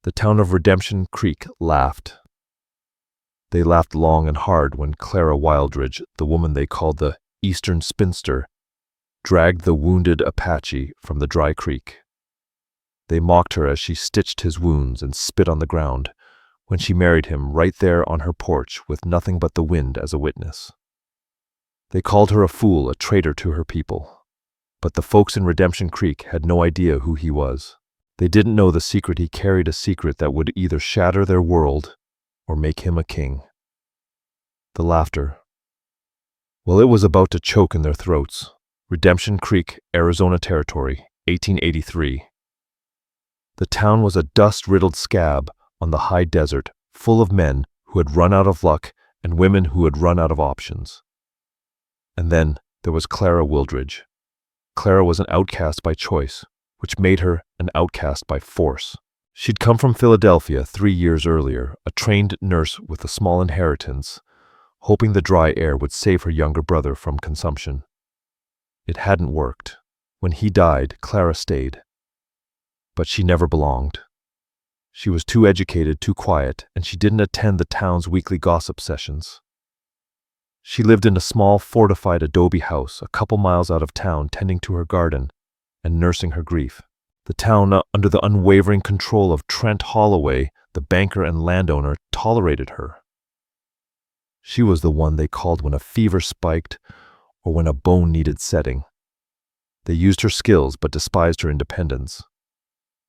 The town of Redemption Creek laughed. They laughed long and hard when Clara Wildridge, the woman they called the Eastern Spinster, dragged the wounded Apache from the dry creek. They mocked her as she stitched his wounds and spit on the ground when she married him right there on her porch with nothing but the wind as a witness. They called her a fool, a traitor to her people. But the folks in Redemption Creek had no idea who he was. They didn't know the secret he carried, a secret that would either shatter their world or make him a king. The laughter. Well, it was about to choke in their throats. Redemption Creek, Arizona Territory, 1883. The town was a dust-riddled scab on the high desert, full of men who had run out of luck and women who had run out of options. And then there was Clara Wildridge. Clara was an outcast by choice, which made her an outcast by force. She'd come from Philadelphia 3 years earlier, a trained nurse with a small inheritance, hoping the dry air would save her younger brother from consumption. It hadn't worked. When he died, Clara stayed. But she never belonged. She was too educated, too quiet, and she didn't attend the town's weekly gossip sessions. She lived in a small, fortified adobe house a couple miles out of town, tending to her garden and nursing her grief. The town, under the unwavering control of Trent Holloway, the banker and landowner, tolerated her. She was the one they called when a fever spiked or when a bone needed setting. They used her skills but despised her independence.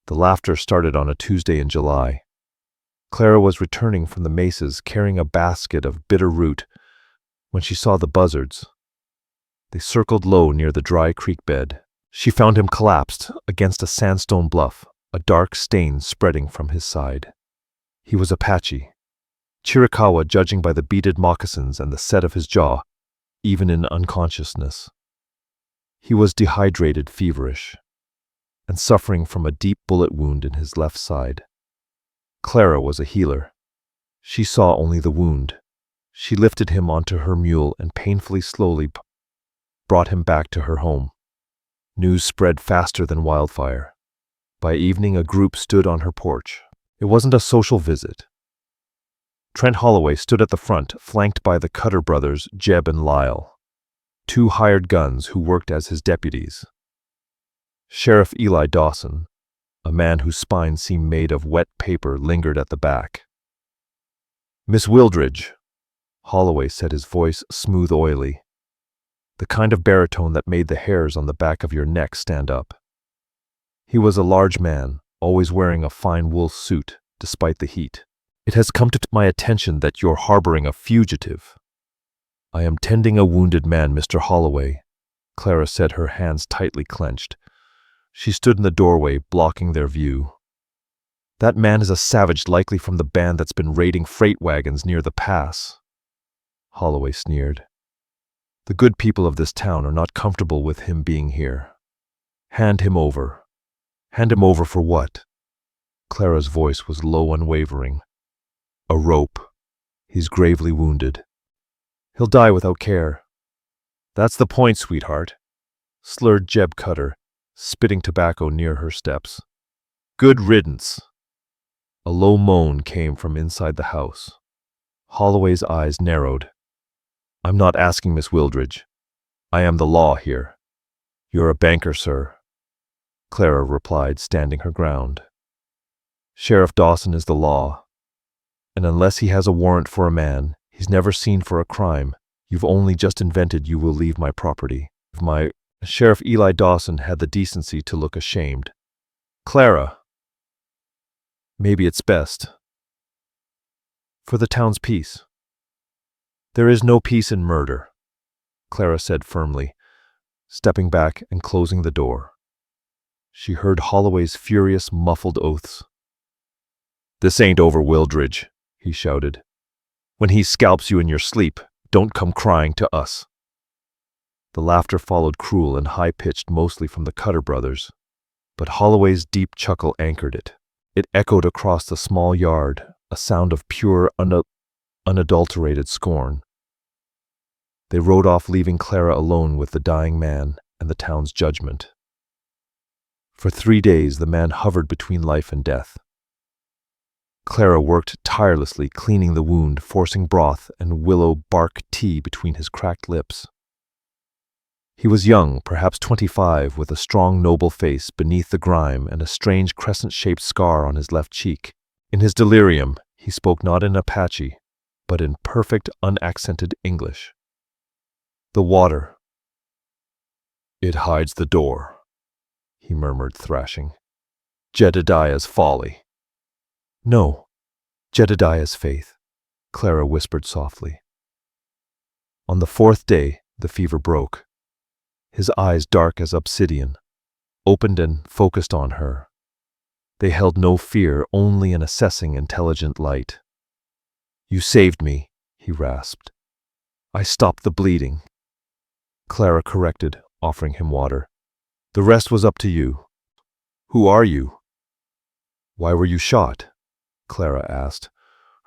The laughter started on a Tuesday in July. Clara was returning from the mesas carrying a basket of bitter root when she saw the buzzards. They circled low near the dry creek bed. She found him collapsed against a sandstone bluff, a dark stain spreading from his side. He was Apache. Chiricahua, judging by the beaded moccasins and the set of his jaw, even in unconsciousness. He was dehydrated, feverish, and suffering from a deep bullet wound in his left side. Clara was a healer. She saw only the wound. She lifted him onto her mule and painfully slowly brought him back to her home. News spread faster than wildfire. By evening, a group stood on her porch. It wasn't a social visit. Trent Holloway stood at the front, flanked by the Cutter brothers, Jeb and Lyle, 2 hired guns who worked as his deputies. Sheriff Eli Dawson, a man whose spine seemed made of wet paper, lingered at the back. "Miss Wildridge," Holloway said, his voice smooth, oily, the kind of baritone that made the hairs on the back of your neck stand up. He was a large man, always wearing a fine wool suit, despite the heat. "It has come to my attention that you're harboring a fugitive." "I am tending a wounded man, Mr. Holloway," Clara said, her hands tightly clenched. She stood in the doorway, blocking their view. "That man is a savage, likely from the band that's been raiding freight wagons near the pass," Holloway sneered. "The good people of this town are not comfortable with him being here. Hand him over." "Hand him over for what?" Clara's voice was low, unwavering. "A rope. He's gravely wounded. He'll die without care." "That's the point, sweetheart," slurred Jeb Cutter, spitting tobacco near her steps. "Good riddance." A low moan came from inside the house. Holloway's eyes narrowed. "I'm not asking, Miss Wildridge. I am the law here." "You're a banker, sir," Clara replied, standing her ground. "Sheriff Dawson is the law. And unless he has a warrant for a man he's never seen for a crime you've only just invented, you will leave my property. Sheriff Eli Dawson had the decency to look ashamed. "Clara, maybe it's best. For the town's peace." "There is no peace in murder," Clara said firmly, stepping back and closing the door. She heard Holloway's furious, muffled oaths. "This ain't over, Wildridge," he shouted. "When he scalps you in your sleep, don't come crying to us." The laughter followed, cruel and high-pitched, mostly from the Cutter brothers, but Holloway's deep chuckle anchored it. It echoed across the small yard, a sound of pure, unadulterated scorn. They rode off, leaving Clara alone with the dying man and the town's judgment. For 3 days the man hovered between life and death. Clara worked tirelessly, cleaning the wound, forcing broth and willow bark tea between his cracked lips. He was young, perhaps 25, with a strong, noble face beneath the grime and a strange crescent-shaped scar on his left cheek. In his delirium, he spoke not in Apache, but in perfect, unaccented English. "The water. It hides the door," he murmured, thrashing. "Jedediah's folly." "No, Jedediah's faith," Clara whispered softly. On the fourth day, the fever broke. His eyes, dark as obsidian, opened and focused on her. They held no fear, only an assessing, intelligent light. "You saved me," he rasped. "I stopped the bleeding." Clara corrected, offering him water. "The rest was up to you. Who are you?" "Why were you shot?" Clara asked,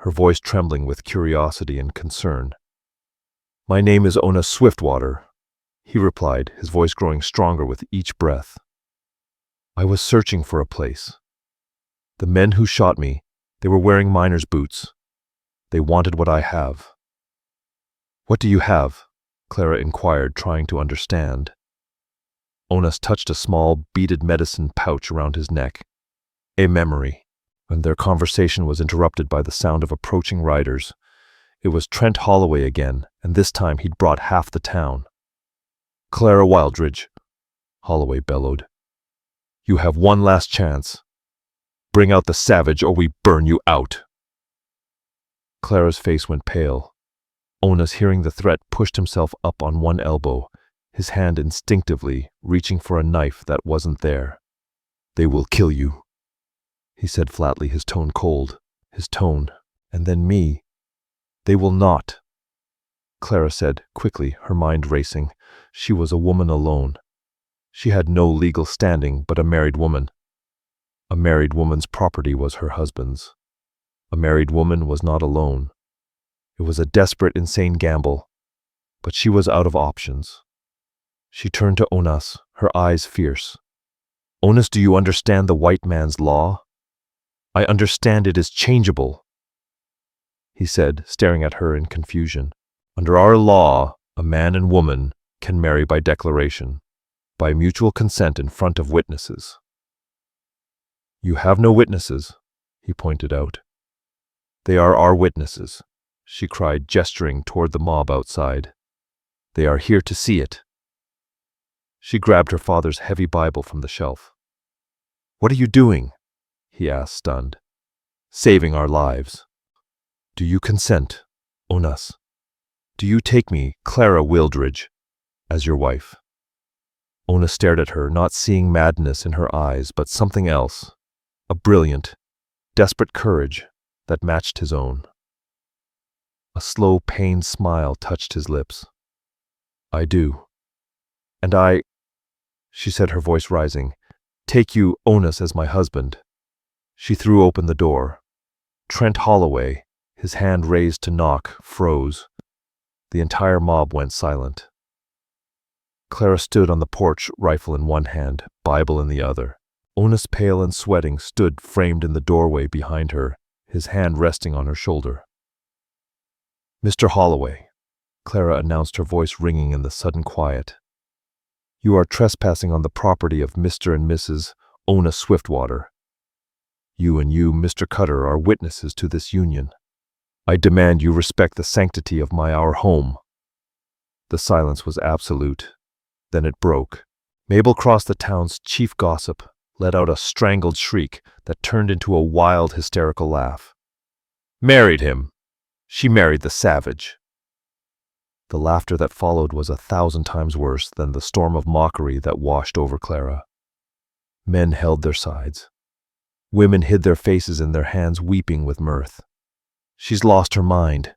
her voice trembling with curiosity and concern. "My name is Ona Swiftwater," he replied, his voice growing stronger with each breath. "I was searching for a place. The men who shot me, they were wearing miner's boots. They wanted what I have." "What do you have?" Clara inquired, trying to understand. Onas touched a small, beaded medicine pouch around his neck. "A memory." And their conversation was interrupted by the sound of approaching riders. It was Trent Holloway again, and this time he'd brought half the town. "Clara Wildridge," Holloway bellowed. "You have one last chance. Bring out the savage or we burn you out." Clara's face went pale. Onas, hearing the threat, pushed himself up on one elbow, his hand instinctively reaching for a knife that wasn't there. "They will kill you," he said flatly, his tone cold. His tone, and then me. "They will not," Clara said quickly, her mind racing. She was a woman alone. She had no legal standing, but a married woman. A married woman's property was her husband's. A married woman was not alone. It was a desperate, insane gamble, but she was out of options. She turned to Onas, her eyes fierce. "Onas, do you understand the white man's law?" "I understand it is changeable," he said, staring at her in confusion. "Under our law, a man and woman can marry by declaration, by mutual consent in front of witnesses." "You have no witnesses," he pointed out. "They are our witnesses," she cried, gesturing toward the mob outside. "They are here to see it." She grabbed her father's heavy Bible from the shelf. "What are you doing?" he asked, stunned. "Saving our lives." "Do you consent, Onas? Do you take me, Clara Wildridge, as your wife?" Onas stared at her, not seeing madness in her eyes, but something else, a brilliant, desperate courage that matched his own. A slow, pained smile touched his lips. "I do. And I," she said, her voice rising, "take you, Onas, as my husband." She threw open the door. Trent Holloway, his hand raised to knock, froze. The entire mob went silent. Clara stood on the porch, rifle in one hand, Bible in the other. Onas, pale and sweating, stood framed in the doorway behind her, his hand resting on her shoulder. "Mr. Holloway," Clara announced, her voice ringing in the sudden quiet. "You are trespassing on the property of Mr. and Mrs. Ona Swiftwater. You and you, Mr. Cutter, are witnesses to this union. I demand you respect the sanctity of our home." The silence was absolute. Then it broke. Mabel Cross, the town's chief gossip, let out a strangled shriek that turned into a wild, hysterical laugh. "Married him! She married the savage!" The laughter that followed was 1,000 times worse than the storm of mockery that washed over Clara. Men held their sides. Women hid their faces in their hands, weeping with mirth. "She's lost her mind.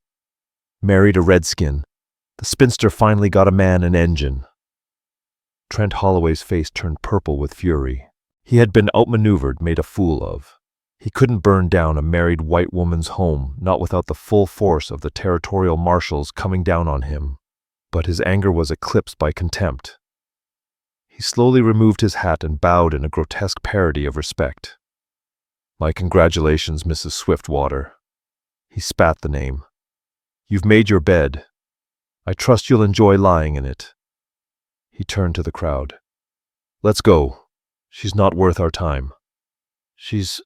Married a redskin. The spinster finally got a man and engine." Trent Holloway's face turned purple with fury. He had been outmaneuvered, made a fool of. He couldn't burn down a married white woman's home, not without the full force of the territorial marshals coming down on him. But his anger was eclipsed by contempt. He slowly removed his hat and bowed in a grotesque parody of respect. My congratulations, Mrs. Swiftwater. He spat the name. You've made your bed. I trust you'll enjoy lying in it. He turned to the crowd. Let's go. She's not worth our time. She's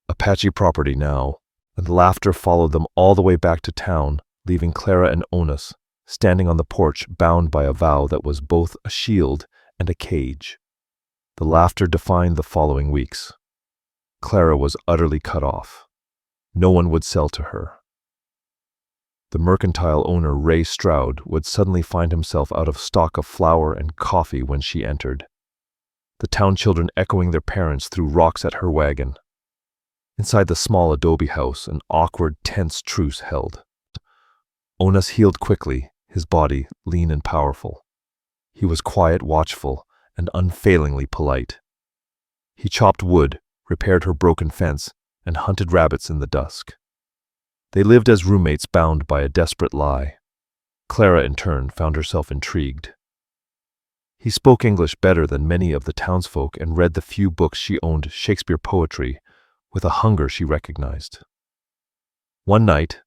Apache property now, and laughter followed them all the way back to town, leaving Clara and Onus standing on the porch bound by a vow that was both a shield and a cage. The laughter defined the following weeks. Clara was utterly cut off. No one would sell to her. The mercantile owner, Ray Stroud, would suddenly find himself out of stock of flour and coffee when she entered. The town children echoing their parents threw rocks at her wagon. Inside the small adobe house, an awkward, tense truce held. Onus healed quickly, his body lean and powerful. He was quiet, watchful, and unfailingly polite. He chopped wood, repaired her broken fence, and hunted rabbits in the dusk. They lived as roommates bound by a desperate lie. Clara, in turn, found herself intrigued. He spoke English better than many of the townsfolk and read the few books she owned, Shakespeare poetry, with a hunger she recognized. One night,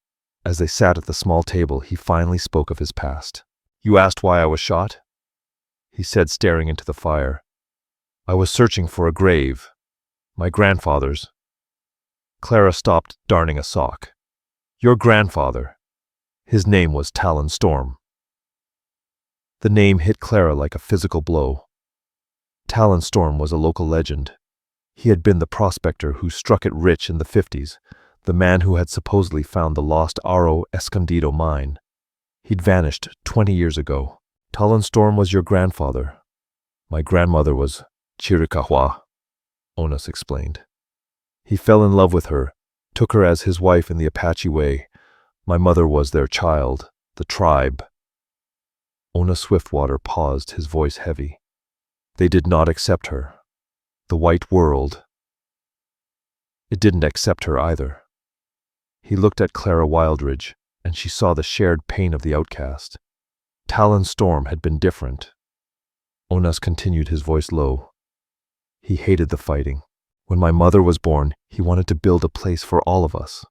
as they sat at the small table, he finally spoke of his past. You asked why I was shot? He said, staring into the fire. I was searching for a grave. My grandfather's. Clara stopped, darning a sock. Your grandfather. His name was Talon Storm. The name hit Clara like a physical blow. Talon Storm was a local legend. He had been the prospector who struck it rich in the 50s, the man who had supposedly found the lost Aro Escondido mine. He'd vanished 20 years ago. Talon Storm was your grandfather. My grandmother was Chiricahua, Onus explained. He fell in love with her, took her as his wife in the Apache way. My mother was their child, the tribe. Onus Swiftwater paused, his voice heavy. They did not accept her. The white world. It didn't accept her either. He looked at Clara Wildridge, and she saw the shared pain of the outcast. Talon Storm had been different. Onus continued, his voice low. He hated the fighting. When my mother was born, he wanted to build a place for all of us,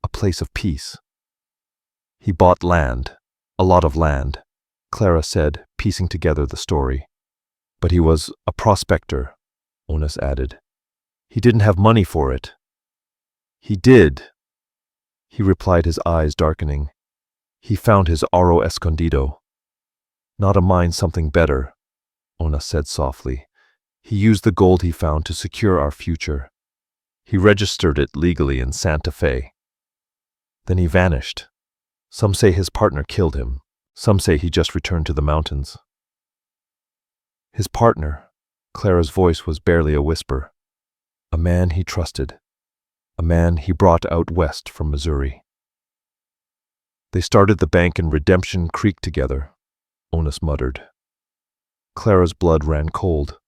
a place of peace. He bought land, a lot of land, Clara said, piecing together the story. But he was a prospector, Onus added. He didn't have money for it. He did, he replied, his eyes darkening. He found his Aro Escondido. Not a mine, something better, Onus said softly. He used the gold he found to secure our future. He registered it legally in Santa Fe. Then he vanished. Some say his partner killed him. Some say he just returned to the mountains. His partner, Clara's voice was barely a whisper. A man he trusted. A man he brought out west from Missouri. They started the bank in Redemption Creek together, Onus muttered. Clara's blood ran cold.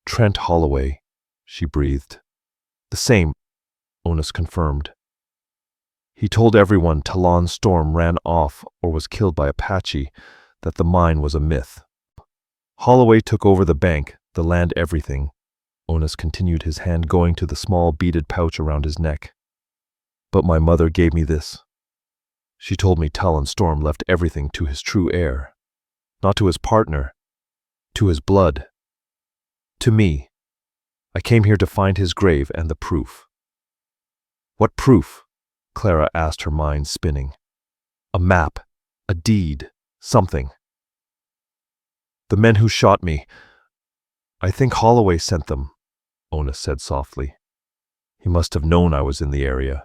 Trent Holloway, she breathed. The same, Onus confirmed. He told everyone Talon Storm ran off or was killed by Apache, that the mine was a myth. Holloway took over the bank, the land, everything. Onus continued, his hand going to the small beaded pouch around his neck. But my mother gave me this. She told me Talon Storm left everything to his true heir. Not to his partner, to his blood. To me. I came here to find his grave and the proof. What proof? Clara asked, her mind spinning. A map, a deed, something. The men who shot me. I think Holloway sent them, Onus said softly. He must have known I was in the area.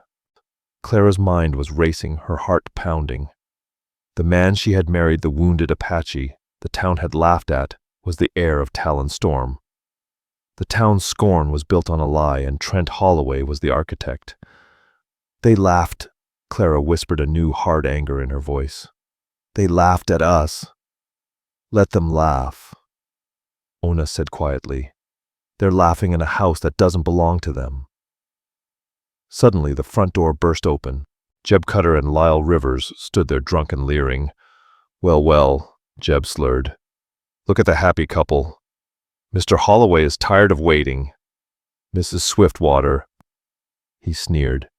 Clara's mind was racing, her heart pounding. The man she had married, the wounded Apache, the town had laughed at, was the heir of Talon Storm. The town's scorn was built on a lie, and Trent Holloway was the architect. They laughed, Clara whispered, a new hard anger in her voice. They laughed at us. Let them laugh, Onus said quietly. They're laughing in a house that doesn't belong to them. Suddenly the front door burst open. Jeb Cutter and Lyle Rivers stood there, drunk and leering. Well, Jeb slurred. Look at the happy couple. Mr. Holloway is tired of waiting. Mrs. Swiftwater, he sneered.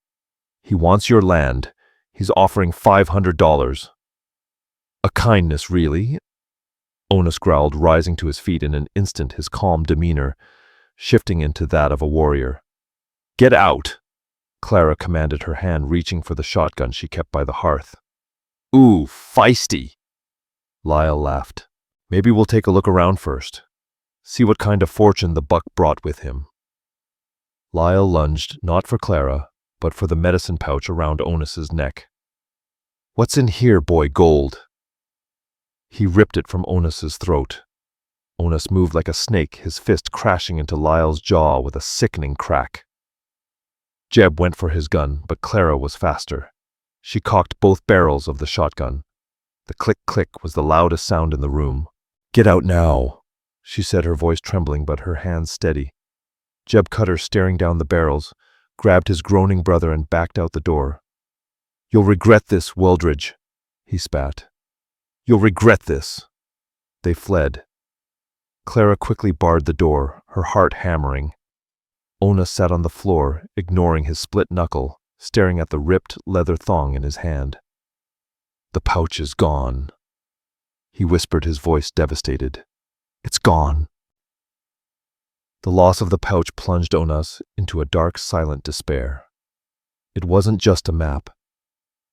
He wants your land. He's offering $500. A kindness, really? Onus growled, rising to his feet in an instant, his calm demeanor shifting into that of a warrior. Get out! Clara commanded, her hand reaching for the shotgun she kept by the hearth. Ooh, feisty! Lyle laughed. Maybe we'll take a look around first. See what kind of fortune the buck brought with him. Lyle lunged, not for Clara, but for the medicine pouch around Onus's neck. What's in here, boy gold? He ripped it from Onus's throat. Onus moved like a snake, his fist crashing into Lyle's jaw with a sickening crack. Jeb went for his gun, but Clara was faster. She cocked both barrels of the shotgun. The click-click was the loudest sound in the room. Get out now, she said, her voice trembling but her hands steady. Jeb Cutter, staring down the barrels, grabbed his groaning brother and backed out the door. You'll regret this, Weldridge, he spat. You'll regret this. They fled. Clara quickly barred the door, her heart hammering. Onus sat on the floor, ignoring his split knuckle, staring at the ripped leather thong in his hand. The pouch is gone, he whispered, his voice devastated. It's gone. The loss of the pouch plunged Onus into a dark, silent despair. It wasn't just a map.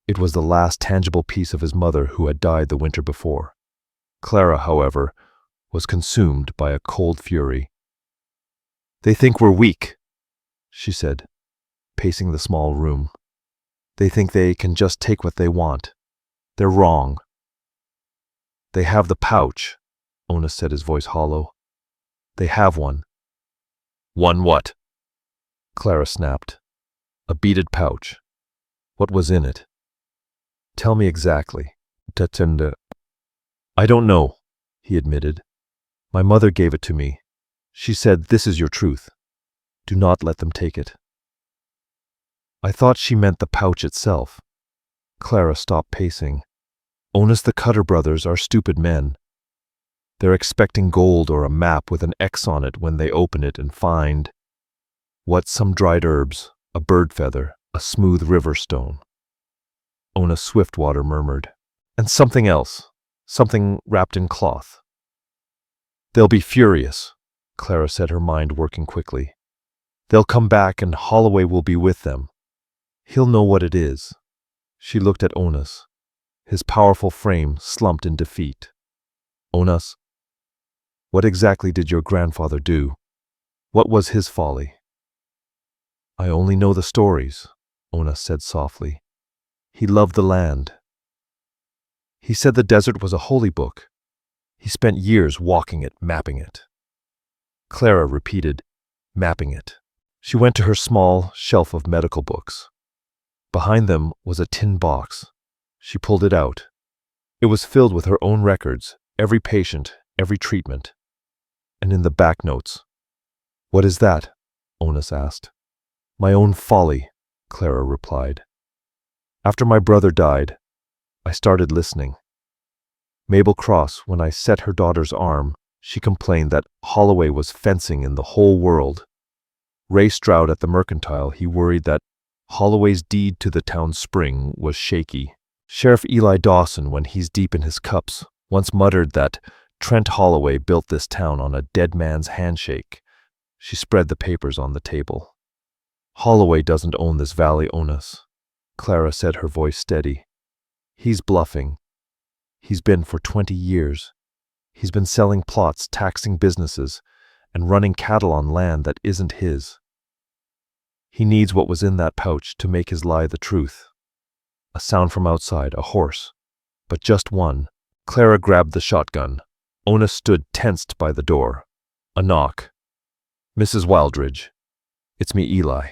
It was the last tangible piece of his mother who had died the winter before. Clara, however, was consumed by a cold fury. They think we're weak, she said, pacing the small room. They think they can just take what they want. They're wrong. They have the pouch, Onus said, his voice hollow. They have one. One what? Clara snapped. A beaded pouch. What was in it? Tell me exactly. Tatenda. I don't know, he admitted. My mother gave it to me. She said, this is your truth. Do not let them take it. I thought she meant the pouch itself. Clara stopped pacing. Onus, the Cutter brothers are stupid men. They're expecting gold or a map with an X on it when they open it and find, what, some dried herbs, a bird feather, a smooth river stone. Onus Swiftwater murmured. And something else, something wrapped in cloth. They'll be furious, Clara said, her mind working quickly. They'll come back and Holloway will be with them. He'll know what it is. She looked at Onus. His powerful frame slumped in defeat. Onus, what exactly did your grandfather do? What was his folly? I only know the stories, Onus said softly. He loved the land. He said the desert was a holy book. He spent years walking it, mapping it. Clara repeated, mapping it. She went to her small shelf of medical books. Behind them was a tin box. She pulled it out. It was filled with her own records, every patient, every treatment. And in the back notes. What is that? Onus asked. My own folly, Clara replied. After my brother died, I started listening. Mabel Cross, when I set her daughter's arm, she complained that Holloway was fencing in the whole world. Ray Stroud at the Mercantile, he worried that Holloway's deed to the town spring was shaky. Sheriff Eli Dawson, when he's deep in his cups, once muttered that Trent Holloway built this town on a dead man's handshake. She spread the papers on the table. Holloway doesn't own this valley, Onus, Clara said, her voice steady. He's bluffing. He's been for 20 years. He's been selling plots, taxing businesses, and running cattle on land that isn't his. He needs what was in that pouch to make his lie the truth. A sound from outside, a horse. But just one. Clara grabbed the shotgun. Onus stood tensed by the door. A knock. Mrs. Wildridge. It's me, Eli.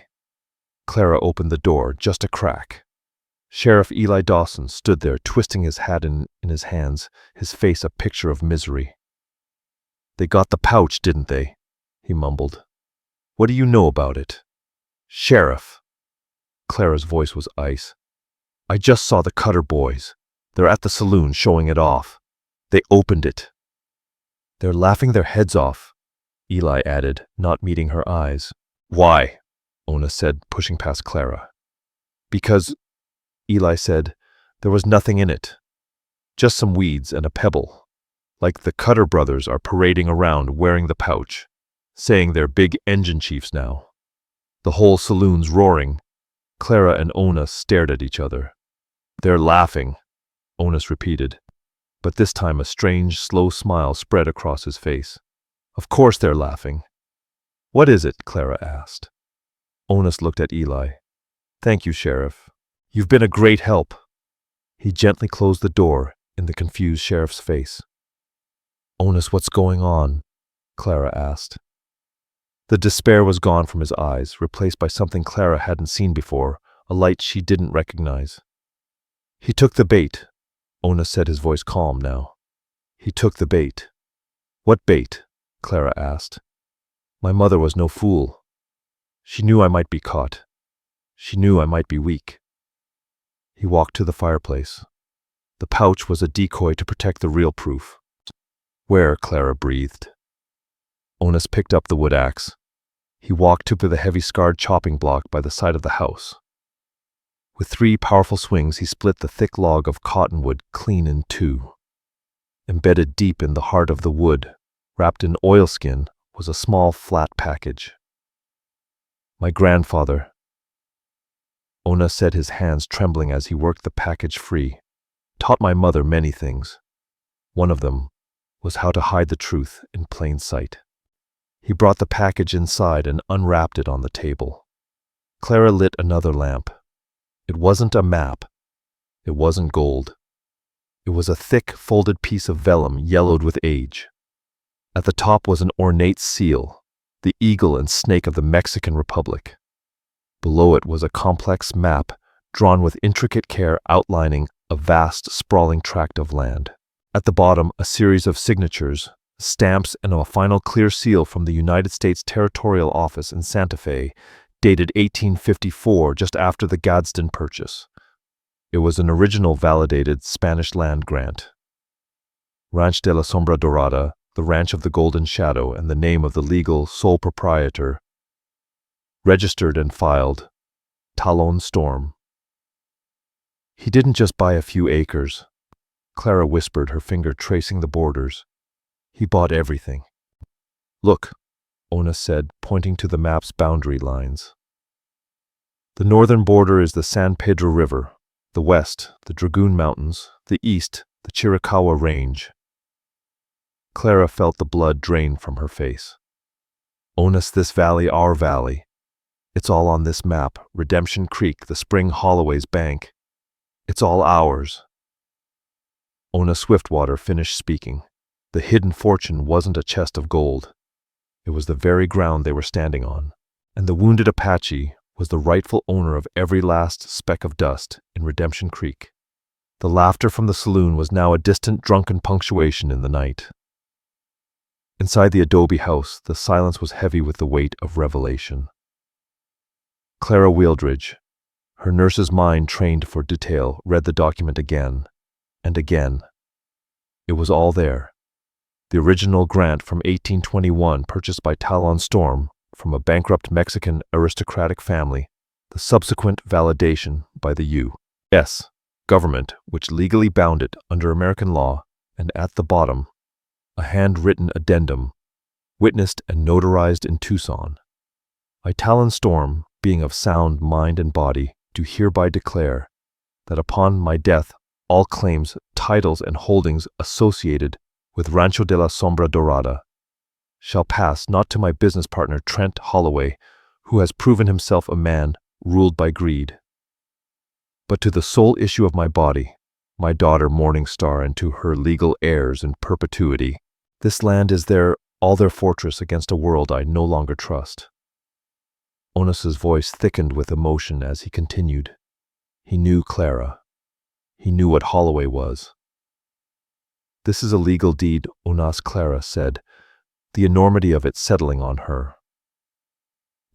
Clara opened the door, just a crack. Sheriff Eli Dawson stood there, twisting his hat in his hands, his face a picture of misery. They got the pouch, didn't they? He mumbled. What do you know about it? Sheriff. Clara's voice was ice. I just saw the Cutter boys. They're at the saloon showing it off. They opened it. They're laughing their heads off, Eli added, not meeting her eyes. Why? Ona said, pushing past Clara. Because, Eli said, there was nothing in it. Just some weeds and a pebble. Like the Cutter brothers are parading around wearing the pouch, saying they're big engine chiefs now. The whole saloon's roaring. Clara and Ona stared at each other. They're laughing, Onas repeated, but this time a strange, slow smile spread across his face. Of course they're laughing. What is it? Clara asked. Onas looked at Eli. Thank you, Sheriff. You've been a great help. He gently closed the door in the confused sheriff's face. Onas, what's going on? Clara asked. The despair was gone from his eyes, replaced by something Clara hadn't seen before, a light she didn't recognize. He took the bait, Onas said, his voice calm now. He took the bait. What bait? Clara asked. My mother was no fool. She knew I might be caught. She knew I might be weak. He walked to the fireplace. The pouch was a decoy to protect the real proof. Where? Clara breathed. Onas picked up the wood axe. He walked to the heavy scarred chopping block by the side of the house. With 3 powerful swings, he split the thick log of cottonwood clean in 2. Embedded deep in the heart of the wood, wrapped in oilskin, was a small flat package. My grandfather, Onas said, his hands trembling as he worked the package free, taught my mother many things. One of them was how to hide the truth in plain sight. He brought the package inside and unwrapped it on the table. Clara lit another lamp. It wasn't a map. It wasn't gold. It was a thick, folded piece of vellum yellowed with age. At the top was an ornate seal, the eagle and snake of the Mexican Republic. Below it was a complex map drawn with intricate care outlining a vast, sprawling tract of land. At the bottom, a series of signatures, stamps, and a final clear seal from the United States Territorial Office in Santa Fe, dated 1854, just after the Gadsden Purchase. It was an original validated Spanish land grant. Ranch de la Sombra Dorada, the Ranch of the Golden Shadow, and the name of the legal sole proprietor. Registered and filed, Talon Storm. He didn't just buy a few acres, Clara whispered, her finger tracing the borders. He bought everything. Look, Onas said, pointing to the map's boundary lines. The northern border is the San Pedro River, the west, the Dragoon Mountains, the east, the Chiricahua Range. Clara felt the blood drain from her face. Onas, this valley, our valley. It's all on this map, Redemption Creek, the Spring Holloway's bank. It's all ours. Ona Swiftwater finished speaking. The hidden fortune wasn't a chest of gold. It was the very ground they were standing on, and the wounded Apache was the rightful owner of every last speck of dust in Redemption Creek. The laughter from the saloon was now a distant drunken punctuation in the night. Inside the adobe house, the silence was heavy with the weight of revelation. Clara Wheeldridge, her nurse's mind trained for detail, read the document again and again. It was all there. The original grant from 1821, purchased by Talon Storm from a bankrupt Mexican aristocratic family, the subsequent validation by the U.S. government, which legally bound it under American law, and at the bottom, a handwritten addendum, witnessed and notarized in Tucson. I, Talon Storm, being of sound mind and body, do hereby declare that upon my death all claims, titles, and holdings associated with Rancho de la Sombra Dorada shall pass not to my business partner Trent Holloway, who has proven himself a man ruled by greed, but to the sole issue of my body, my daughter Morning Star, and to her legal heirs in perpetuity. This land is all their fortress against a world I no longer trust. Onas's voice thickened with emotion as he continued. He knew Clara. He knew what Holloway was. This is a legal deed, Onas, Clara said, the enormity of it settling on her.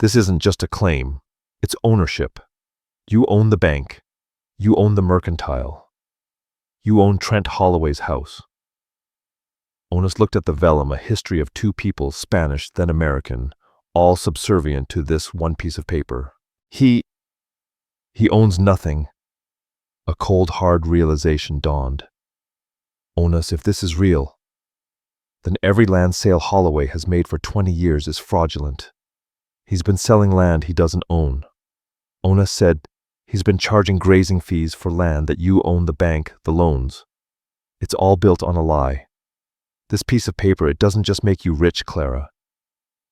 This isn't just a claim, it's ownership. You own the bank. You own the mercantile. You own Trent Holloway's house. Onas looked at the vellum, a history of two peoples, Spanish, then American, all subservient to this one piece of paper. He owns nothing. A cold, hard realization dawned. Onus, if this is real, then every land sale Holloway has made for 20 years is fraudulent. He's been selling land he doesn't own. Onus said he's been charging grazing fees for land that you own, the bank, the loans. It's all built on a lie. This piece of paper, it doesn't just make you rich, Clara.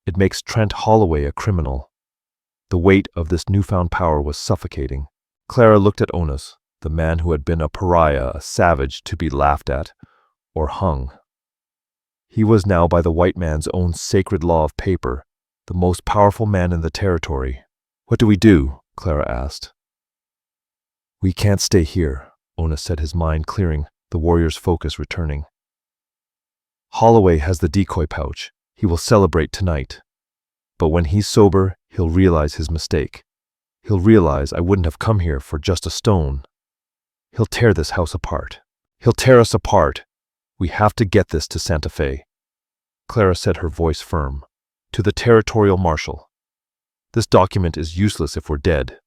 It makes Trent Holloway a criminal. The weight of this newfound power was suffocating. Clara looked at Onus, the man who had been a pariah, a savage to be laughed at or hung. He was now, by the white man's own sacred law of paper, the most powerful man in the territory. What do we do? Clara asked. We can't stay here, Onus said, his mind clearing, the warrior's focus returning. Holloway has the decoy pouch. He will celebrate tonight. But when he's sober, he'll realize his mistake. He'll realize I wouldn't have come here for just a stone. He'll tear this house apart. He'll tear us apart. We have to get this to Santa Fe. Clara said, her voice firm. To the territorial marshal. This document is useless if we're dead.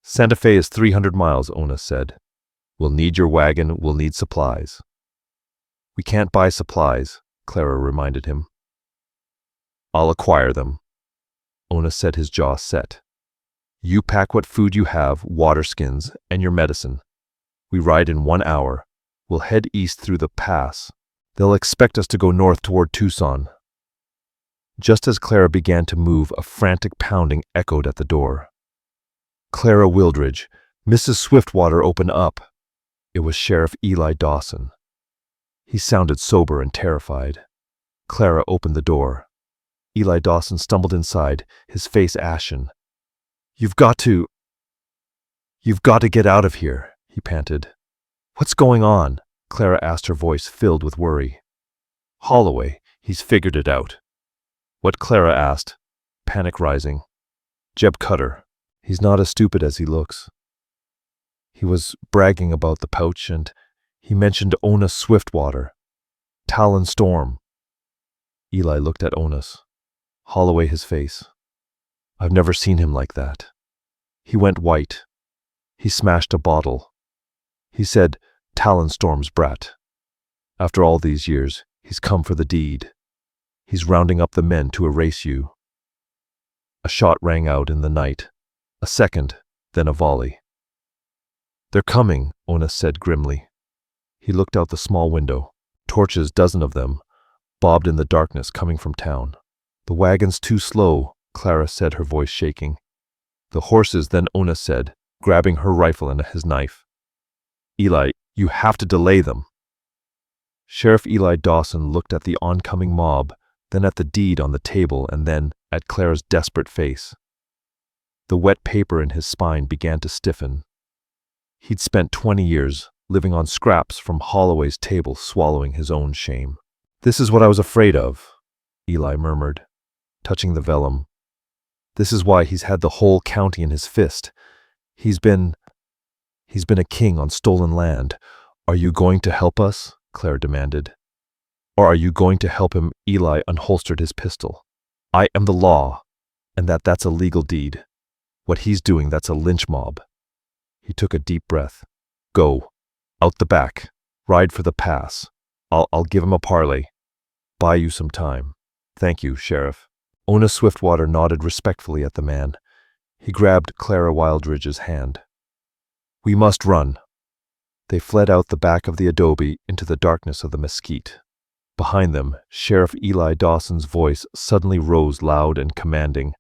Santa Fe is 300 miles, Onus said. We'll need your wagon, we'll need supplies. We can't buy supplies, Clara reminded him. I'll acquire them. Onus said, his jaw set. You pack what food you have, water skins, and your medicine. We ride in 1 hour. We'll head east through the pass. They'll expect us to go north toward Tucson. Just as Clara began to move, a frantic pounding echoed at the door. Clara Wildridge, Mrs. Swiftwater, open up. It was Sheriff Eli Dawson. He sounded sober and terrified. Clara opened the door. Eli Dawson stumbled inside, his face ashen. You've got to get out of here, he panted. What's going on? Clara asked, her voice filled with worry. Holloway, he's figured it out. What? Clara asked, panic rising. Jeb Cutter. He's not as stupid as he looks. He was bragging about the pouch, and he mentioned Onus Swiftwater. Talon Storm. Eli looked at Onus. Holloway, his face. I've never seen him like that. He went white. He smashed a bottle. He said, Talon Storm's brat. After all these years, he's come for the deed. He's rounding up the men to erase you. A shot rang out in the night. A second, then a volley. They're coming, Onus said grimly. He looked out the small window. Torches, dozen of them, bobbed in the darkness coming from town. The wagon's too slow, Clara said, her voice shaking. The horses, then Onus said, grabbing her rifle and his knife. Eli, you have to delay them. Sheriff Eli Dawson looked at the oncoming mob, then at the deed on the table, and then at Clara's desperate face. The wet paper in his spine began to stiffen. He'd spent 20 years living on scraps from Holloway's table, swallowing his own shame. This is what I was afraid of, Eli murmured, touching the vellum. This is why he's had the whole county in his fist. He's been a king on stolen land. Are you going to help us? Claire demanded. Or are you going to help him? Eli unholstered his pistol. I am the law, and that's a legal deed. What he's doing, that's a lynch mob. He took a deep breath. Go. Out the back. Ride for the pass. I'll give him a parlay. Buy you some time. Thank you, Sheriff. Onus Swiftwater nodded respectfully at the man. He grabbed Clara Wildridge's hand. We must run. They fled out the back of the adobe into the darkness of the mesquite. Behind them, Sheriff Eli Dawson's voice suddenly rose loud and commanding.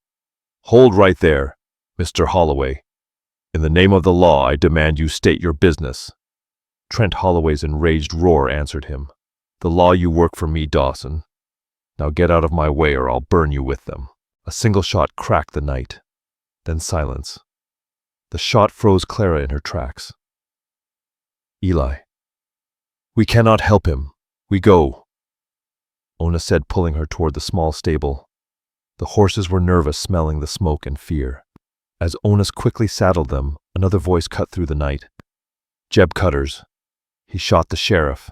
Hold right there, Mr. Holloway. In the name of the law, I demand you state your business. Trent Holloway's enraged roar answered him. The law, you work for me, Dawson. Now get out of my way or I'll burn you with them. A single shot cracked the night. Then silence. The shot froze Clara in her tracks. Eli. We cannot help him. We go. Onus said, pulling her toward the small stable. The horses were nervous, smelling the smoke and fear. As Onus quickly saddled them, another voice cut through the night. Jeb Cutters. He shot the sheriff.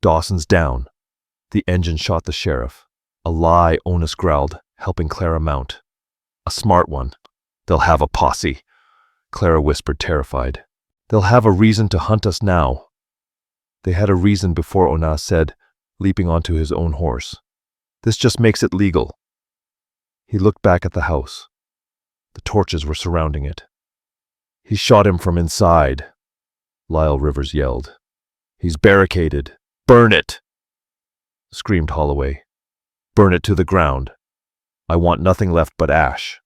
Dawson's down. The engine shot the sheriff. A lie, Onus growled, helping Clara mount. A smart one. They'll have a posse, Clara whispered, terrified. They'll have a reason to hunt us now. They had a reason before, Onas said, leaping onto his own horse. This just makes it legal. He looked back at the house. The torches were surrounding it. He shot him from inside, Lyle Rivers yelled. He's barricaded. Burn it! Screamed Holloway. Burn it to the ground. I want nothing left but ash.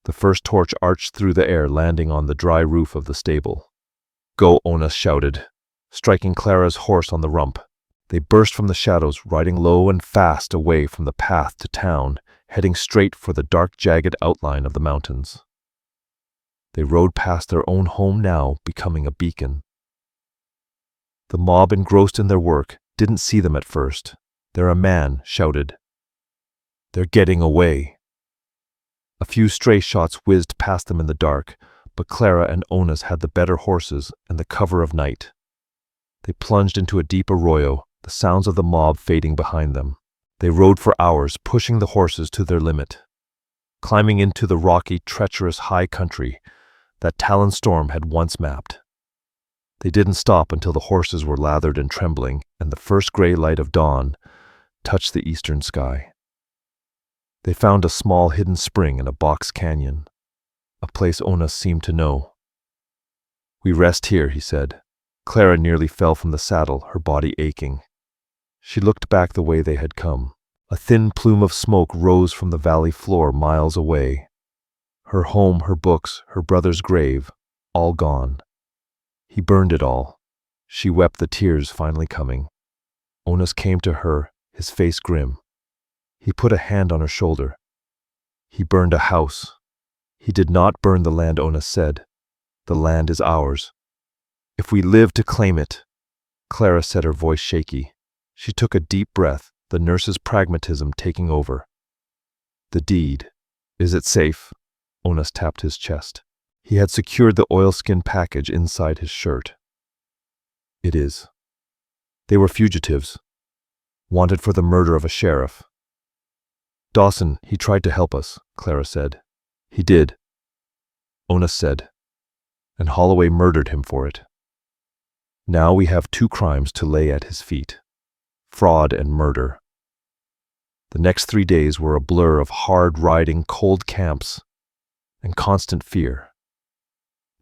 The first torch arched through the air, landing on the dry roof of the stable. Go, Onas shouted, striking Clara's horse on the rump. They burst from the shadows, riding low and fast away from the path to town, heading straight for the dark, jagged outline of the mountains. They rode past their own home now, becoming a beacon. The mob, engrossed in their work, didn't see them at first. There a man shouted. They're getting away. A few stray shots whizzed past them in the dark, but Clara and Onas had the better horses and the cover of night. They plunged into a deep arroyo, the sounds of the mob fading behind them. They rode for hours, pushing the horses to their limit, climbing into the rocky, treacherous high country that Talon Storm had once mapped. They didn't stop until the horses were lathered and trembling, and the first gray light of dawn touched the eastern sky. They found a small hidden spring in a box canyon, a place Onas seemed to know. We rest here, he said. Clara nearly fell from the saddle, her body aching. She looked back the way they had come. A thin plume of smoke rose from the valley floor miles away. Her home, her books, her brother's grave, all gone. He burned it all. She wept, the tears finally coming. Onas came to her, his face grim. He put a hand on her shoulder. He burned a house. He did not burn the land, Onas said. The land is ours. If we live to claim it. Clara said, her voice shaky. She took a deep breath, the nurse's pragmatism taking over. The deed. Is it safe? Onas tapped his chest. He had secured the oilskin package inside his shirt. It is. They were fugitives, wanted for the murder of a sheriff. Dawson, he tried to help us, Clara said. He did, Onas said, and Holloway murdered him for it. Now we have two crimes to lay at his feet. Fraud and murder. The next 3 days were a blur of hard riding, cold camps, and constant fear.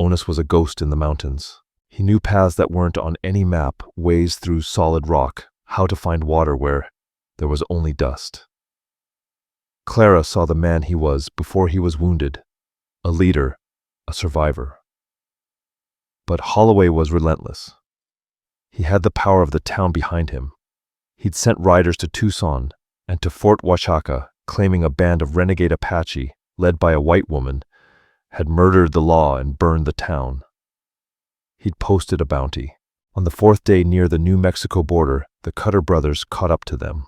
Onas was a ghost in the mountains. He knew paths that weren't on any map, ways through solid rock, how to find water where there was only dust. Clara saw the man he was before he was wounded, a leader, a survivor. But Holloway was relentless. He had the power of the town behind him. He'd sent riders to Tucson and to Fort Washaca, claiming a band of renegade Apache, led by a white woman, had murdered the law and burned the town. He'd posted a bounty. On the 4th day near the New Mexico border, the Cutter brothers caught up to them.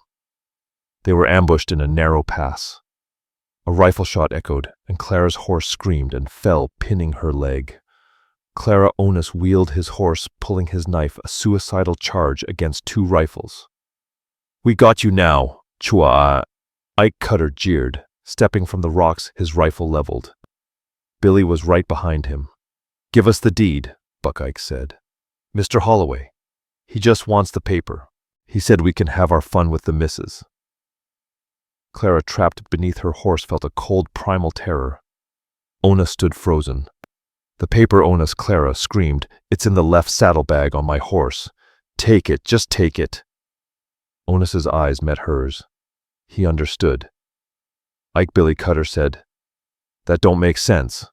They were ambushed in a narrow pass. A rifle shot echoed, and Clara's horse screamed and fell, pinning her leg. Onas wheeled his horse, pulling his knife, a suicidal charge against 2 rifles. We got you now, Chua. Ike Cutter jeered, stepping from the rocks, his rifle leveled. Billy was right behind him. Give us the deed, Buck Ike said. Mr. Holloway. He just wants the paper. He said we can have our fun with the missus. Clara, trapped beneath her horse, felt a cold primal terror. Onas stood frozen. The paper, Onas, Clara screamed. It's in the left saddlebag on my horse. Take it, just take it. Onas's eyes met hers. He understood. Ike, Billy Cutter said, That don't make sense.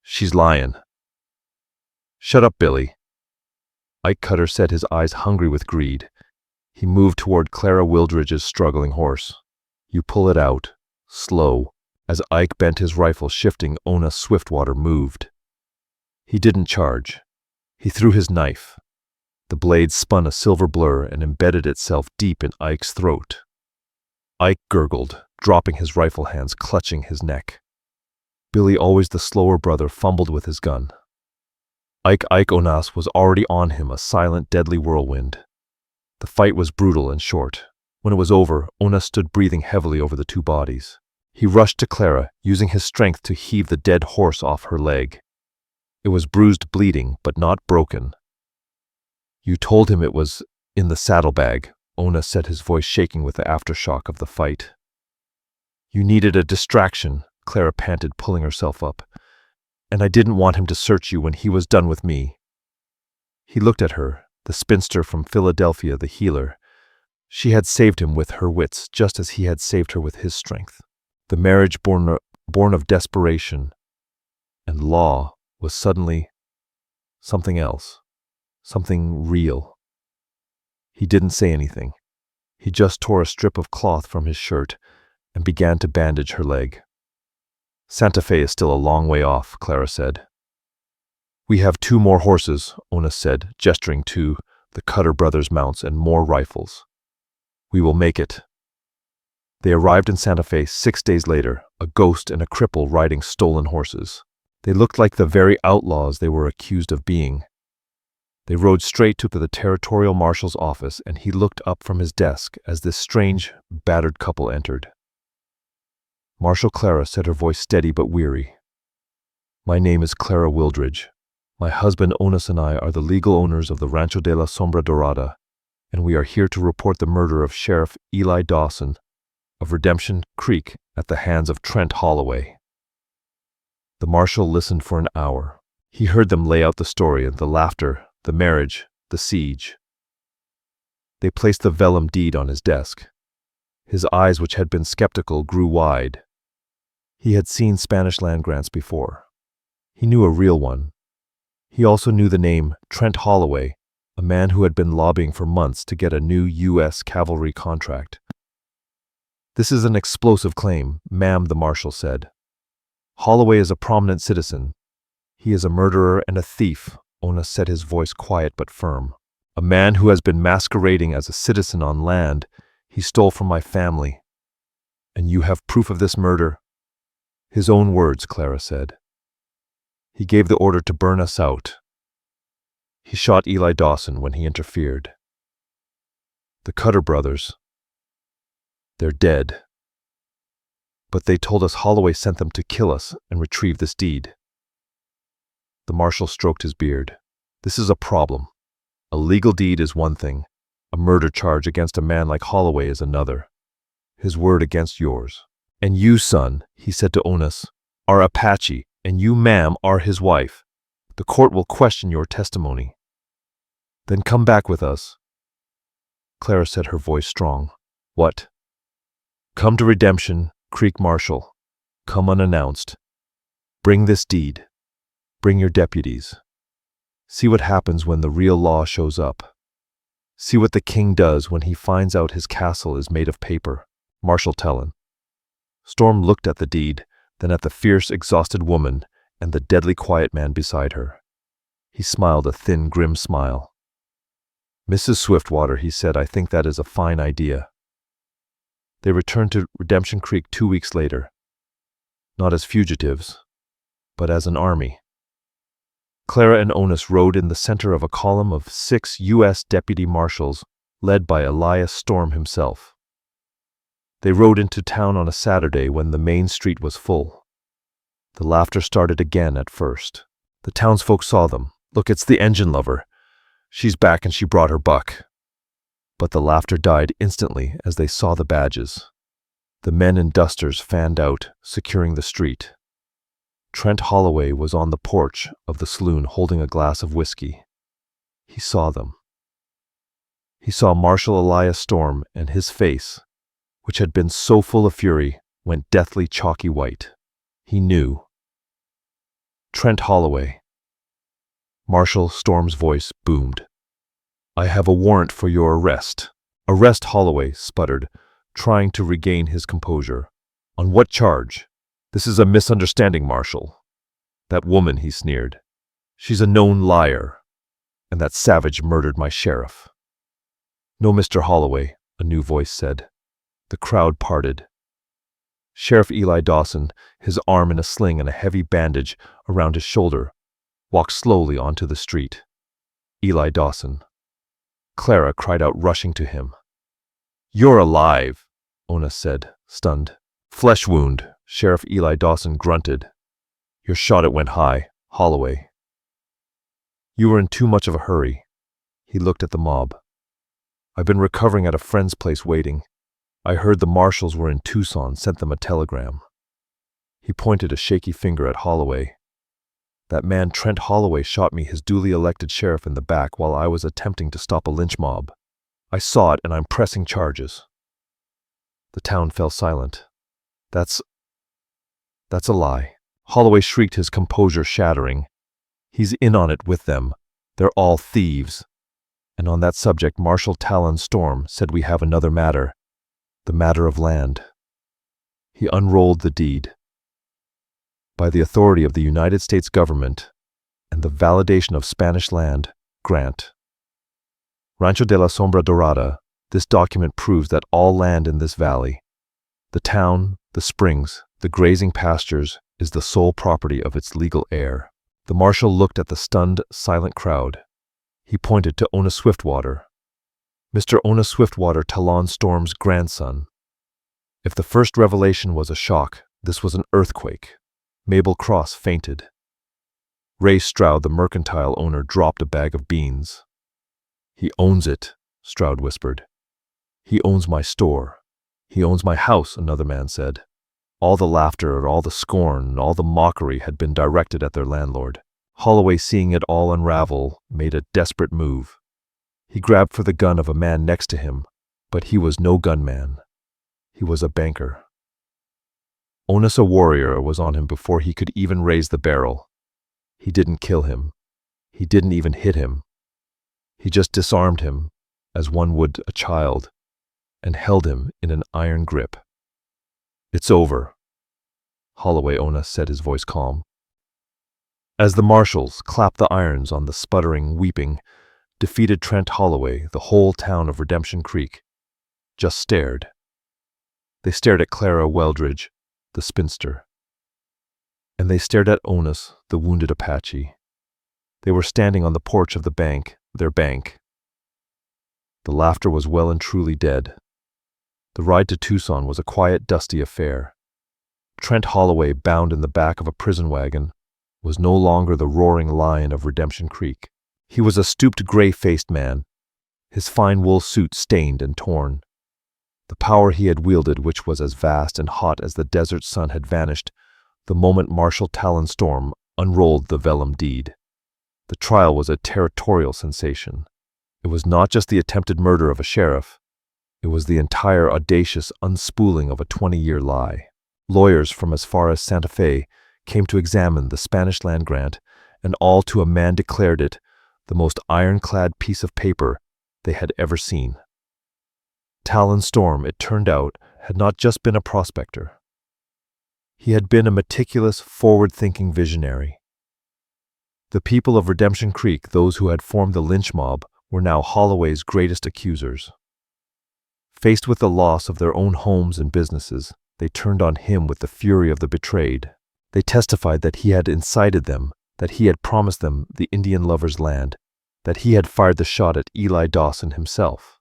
She's lying. Shut up, Billy. Ike Cutter said, his eyes hungry with greed. He moved toward Clara Wildridge's struggling horse. You pull it out, slow. As Ike bent his rifle, shifting, Onas Swiftwater moved. He didn't charge. He threw his knife. The blade spun a silver blur and embedded itself deep in Ike's throat. Ike gurgled, dropping his rifle hands, clutching his neck. Billy, always the slower brother, fumbled with his gun. Ike Onas was already on him, a silent, deadly whirlwind. The fight was brutal and short. When it was over, Ona stood breathing heavily over the two bodies. He rushed to Clara, using his strength to heave the dead horse off her leg. It was bruised, bleeding, but not broken. "You told him it was in the saddlebag," Ona said, his voice shaking with the aftershock of the fight. "You needed a distraction," Clara panted, pulling herself up. "And I didn't want him to search you when he was done with me." He looked at her, the spinster from Philadelphia, the healer. She had saved him with her wits, just as he had saved her with his strength. The marriage born of desperation and law was suddenly something else, something real. He didn't say anything. He just tore a strip of cloth from his shirt and began to bandage her leg. "Santa Fe is still a long way off," Clara said. "We have 2 more horses," Ona said, gesturing to the Cutter brothers' mounts, "and more rifles. We will make it." They arrived in Santa Fe 6 days later, a ghost and a cripple riding stolen horses. They looked like the very outlaws they were accused of being. They rode straight to the territorial marshal's office, and he looked up from his desk as this strange, battered couple entered. "Marshal Clara," said her voice steady but weary. "My name is Clara Wildridge. My husband Onis and I are the legal owners of the Rancho de la Sombra Dorada, and we are here to report the murder of Sheriff Eli Dawson of Redemption Creek at the hands of Trent Holloway." The marshal listened for an hour. He heard them lay out the story, the laughter, the marriage, the siege. They placed the vellum deed on his desk. His eyes, which had been skeptical, grew wide. He had seen Spanish land grants before. He knew a real one. He also knew the name Trent Holloway, a man who had been lobbying for months to get a new U.S. cavalry contract. "This is an explosive claim, ma'am," the marshal said. "Holloway is a prominent citizen. He is a murderer and a thief," Ona said, his voice quiet but firm. "A man who has been masquerading as a citizen on land he stole from my family. And you have proof of this murder?" "His own words," Clara said. "He gave the order to burn us out. He shot Eli Dawson when he interfered. The Cutter brothers, they're dead. But they told us Holloway sent them to kill us and retrieve this deed." The marshal stroked his beard. "This is a problem. A legal deed is one thing. A murder charge against a man like Holloway is another. His word against yours. And you, son," he said to Onis, "are Apache, and you, ma'am, are his wife. The court will question your testimony. Then come back with us." Clara said, her voice strong. "What?" "Come to Redemption Creek, Marshal. Come unannounced. Bring this deed. Bring your deputies. See what happens when the real law shows up. See what the king does when he finds out his castle is made of paper." Marshal Tellin. Storm looked at the deed, then at the fierce, exhausted woman and the deadly quiet man beside her. He smiled a thin, grim smile. "Mrs. Swiftwater," he said, "I think that is a fine idea." They returned to Redemption Creek 2 weeks later, not as fugitives, but as an army. Clara and Onis rode in the center of a column of 6 U.S. deputy marshals, led by Elias Storm himself. They rode into town on a Saturday when the main street was full. The laughter started again at first. The townsfolk saw them. "Look, it's the engine lover. She's back and she brought her buck." But the laughter died instantly as they saw the badges. The men in dusters fanned out, securing the street. Trent Holloway was on the porch of the saloon holding a glass of whiskey. He saw them. He saw Marshal Elias Storm, and his face, which had been so full of fury, went deathly chalky white. He knew. "Trent Holloway." Marshal Storm's voice boomed. "I have a warrant for your arrest." "Arrest Holloway," sputtered, trying to regain his composure. "On what charge?" "This is a misunderstanding, Marshal." "That woman," he sneered. "She's a known liar. And that savage murdered my sheriff." "No, Mr. Holloway," a new voice said. The crowd parted. Sheriff Eli Dawson, his arm in a sling and a heavy bandage around his shoulder, walked slowly onto the street. Eli Dawson. Clara cried out, rushing to him. You're alive, Ona said, stunned. Flesh wound, Sheriff Eli Dawson grunted. Your shot, it went high, Holloway. You were in too much of a hurry. He looked at the mob. I've been recovering at a friend's place waiting. I heard the marshals were in Tucson, sent them a telegram. He pointed a shaky finger at Holloway. That man Trent Holloway shot me, his duly elected sheriff, in the back while I was attempting to stop a lynch mob. I saw it and I'm pressing charges. The town fell silent. That's a lie. Holloway shrieked, his composure shattering. He's in on it with them. They're all thieves. And on that subject, Marshal Talon Storm said we have another matter. The matter of land. He unrolled the deed. By the authority of the United States government and the validation of Spanish land, grant. Rancho de la Sombra Dorada, this document proves that all land in this valley, the town, the springs, the grazing pastures, is the sole property of its legal heir. The marshal looked at the stunned, silent crowd. He pointed to Ona Swiftwater. Mr. Ona Swiftwater, Talon Storm's grandson. If the first revelation was a shock, this was an earthquake. Mabel Cross fainted. Ray Stroud, the mercantile owner, dropped a bag of beans. He owns it, Stroud whispered. He owns my store. He owns my house, another man said. All the laughter, all the scorn, all the mockery had been directed at their landlord. Holloway, seeing it all unravel, made a desperate move. He grabbed for the gun of a man next to him, but he was no gunman. He was a banker. Onus, a warrior, was on him before he could even raise the barrel. He didn't kill him. He didn't even hit him. He just disarmed him, as one would a child, and held him in an iron grip. It's over, Holloway Ona said, his voice calm. As the marshals clapped the irons on the sputtering, weeping, defeated Trent Holloway, the whole town of Redemption Creek just stared. They stared at Clara Weldridge, the spinster. And they stared at Onus, the wounded Apache. They were standing on the porch of the bank, their bank. The laughter was well and truly dead. The ride to Tucson was a quiet, dusty affair. Trent Holloway, bound in the back of a prison wagon, was no longer the roaring lion of Redemption Creek. He was a stooped, gray-faced man, his fine wool suit stained and torn. The power he had wielded, which was as vast and hot as the desert sun, had vanished the moment Marshal Talon Storm unrolled the vellum deed. The trial was a territorial sensation. It was not just the attempted murder of a sheriff. It was the entire audacious unspooling of a 20-year lie. Lawyers from as far as Santa Fe came to examine the Spanish land grant, and all to a man declared it the most ironclad piece of paper they had ever seen. Talon Storm, it turned out, had not just been a prospector. He had been a meticulous, forward-thinking visionary. The people of Redemption Creek, those who had formed the lynch mob, were now Holloway's greatest accusers. Faced with the loss of their own homes and businesses, they turned on him with the fury of the betrayed. They testified that he had incited them, that he had promised them the Indian lover's land, that he had fired the shot at Eli Dawson himself.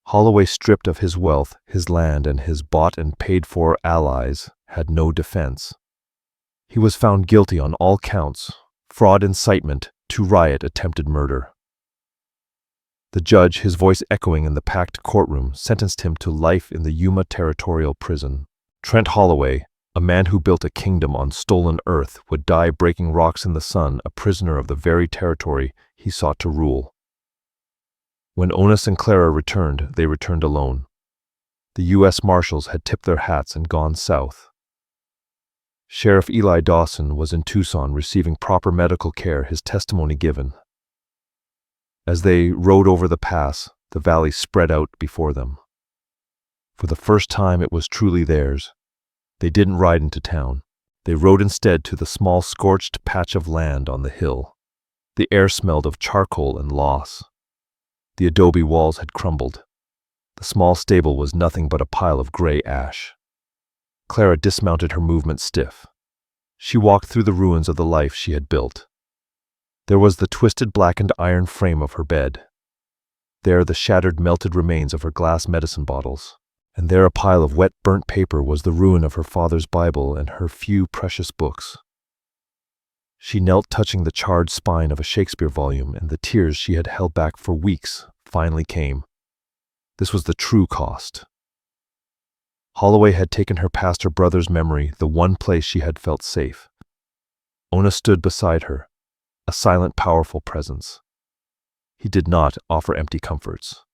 Holloway, stripped of his wealth, his land, and his bought and paid-for allies, had no defense. He was found guilty on all counts: fraud, incitement to riot, attempted murder. The judge, his voice echoing in the packed courtroom, sentenced him to life in the Yuma Territorial Prison. Trent Holloway, a man who built a kingdom on stolen earth, would die breaking rocks in the sun, a prisoner of the very territory he sought to rule. When Onus and Clara returned, they returned alone. The U.S. Marshals had tipped their hats and gone south. Sheriff Eli Dawson was in Tucson receiving proper medical care, his testimony given. As they rode over the pass, the valley spread out before them. For the first time, it was truly theirs. They didn't ride into town. They rode instead to the small scorched patch of land on the hill. The air smelled of charcoal and loss. The adobe walls had crumbled. The small stable was nothing but a pile of gray ash. Clara dismounted, her movement stiff. She walked through the ruins of the life she had built. There was the twisted, blackened iron frame of her bed. There the shattered, melted remains of her glass medicine bottles. And there a pile of wet, burnt paper was the ruin of her father's Bible and her few precious books. She knelt touching the charred spine of a Shakespeare volume, and the tears she had held back for weeks finally came. This was the true cost. Holloway had taken her past her brother's memory, the one place she had felt safe. Ona stood beside her, a silent, powerful presence. He did not offer empty comforts.